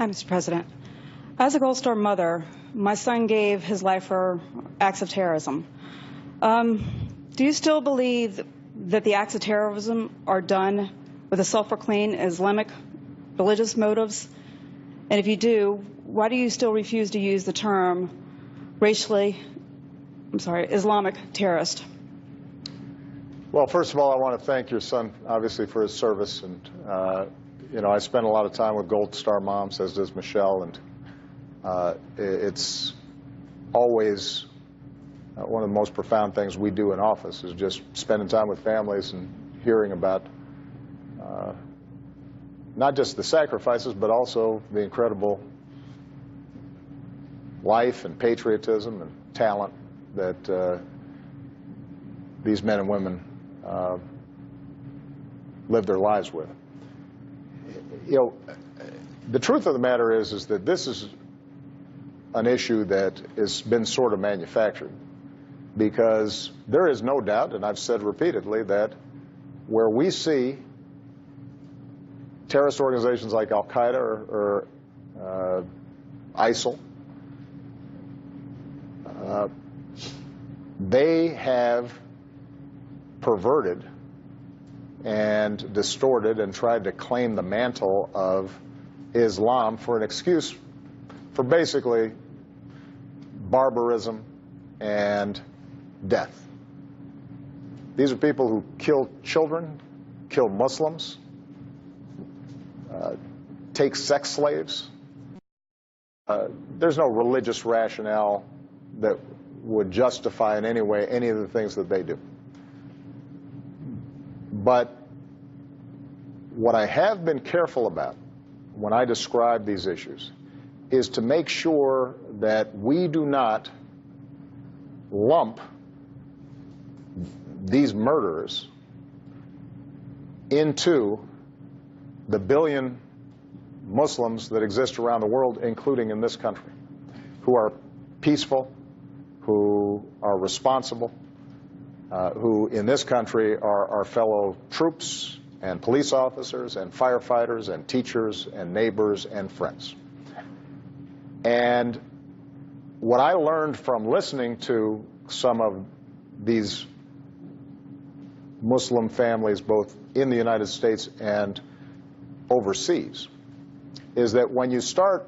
Hi, Mr. President. As a Gold Star mother, my son gave his life for acts of terrorism. Do you still believe that the acts of terrorism are done with a self-proclaimed Islamic religious motives? And if you do, why do you still refuse to use the term Islamic terrorist? Well, first of all, I want to thank your son, obviously, for his service. And, I spend a lot of time with Gold Star moms, as does Michelle. And it's always one of the most profound things we do in office is just spending time with families and hearing about not just the sacrifices, but also the incredible life and patriotism and talent that these men and women live their lives with. The truth of the matter is that this is an issue that has been sort of manufactured, because there is no doubt, and I've said repeatedly, that where we see terrorist organizations like Al-Qaeda or ISIL, they have perverted and distorted and tried to claim the mantle of Islam for an excuse for basically barbarism and death. These are people who kill children, kill Muslims, take sex slaves. There's no religious rationale that would justify in any way any of the things that they do. But what I have been careful about when I describe these issues is to make sure that we do not lump these murderers into the billion Muslims that exist around the world, including in this country, who are peaceful, who are responsible, who in this country are our fellow troops and police officers and firefighters and teachers and neighbors and friends. And what I learned from listening to some of these Muslim families, both in the United States and overseas, is that when you start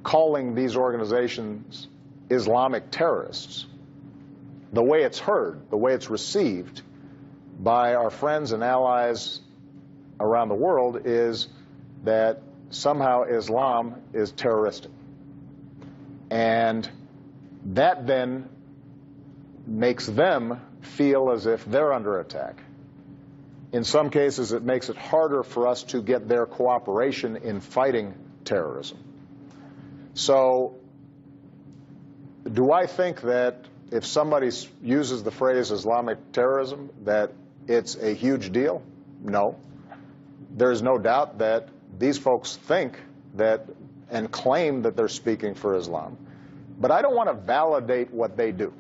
calling these organizations Islamic terrorists, the way it's heard, the way it's received by our friends and allies around the world is that somehow Islam is terroristic. And that then makes them feel as if they're under attack. In some cases, it makes it harder for us to get their cooperation in fighting terrorism. So, do I think that if somebody uses the phrase Islamic terrorism, that it's a huge deal? No. There's no doubt that these folks think that and claim that they're speaking for Islam. But I don't want to validate what they do.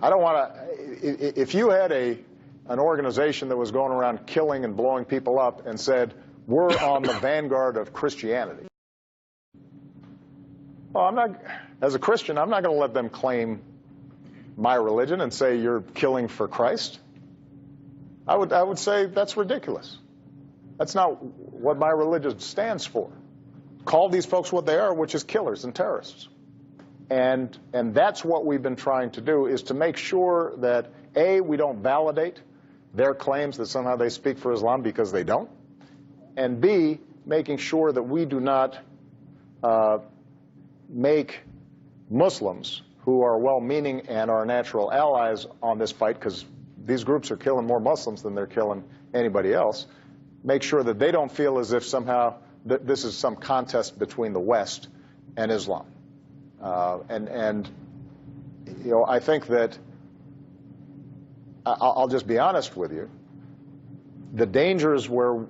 I don't want to, if you had an organization that was going around killing and blowing people up and said, we're on the vanguard of Christianity. Well, as a Christian, I'm not going to let them claim my religion and say you're killing for Christ. I would say that's ridiculous. That's not what my religion stands for. Call these folks what they are, which is killers and terrorists. And that's what we've been trying to do, is to make sure that, A, we don't validate their claims that somehow they speak for Islam, because they don't, and B, making sure that we do not make Muslims who are well-meaning and our natural allies on this fight, because these groups are killing more Muslims than they're killing anybody else, make sure that they don't feel as if somehow this is some contest between the West and Islam. I think that, I'll just be honest with you, the dangers where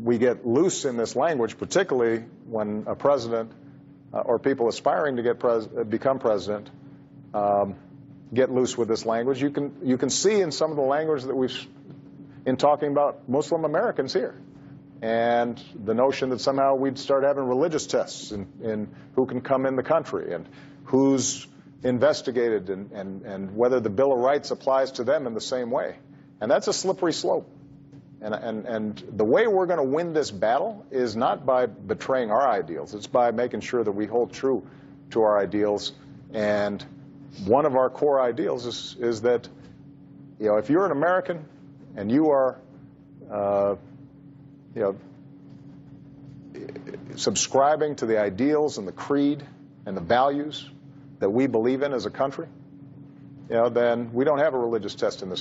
we get loose in this language, particularly when a president or people aspiring to become president get loose with this language, you can see in some of the language that in talking about Muslim Americans here. and the notion that somehow we'd start having religious tests in who can come in the country and who's investigated and whether the Bill of Rights applies to them in the same way. And that's a slippery slope. And the way we're going to win this battle is not by betraying our ideals. It's by making sure that we hold true to our ideals. And one of our core ideals is that, you know, if you're an American and you are, you know, subscribing to the ideals and the creed and the values that we believe in as a country, you know, then we don't have a religious test in this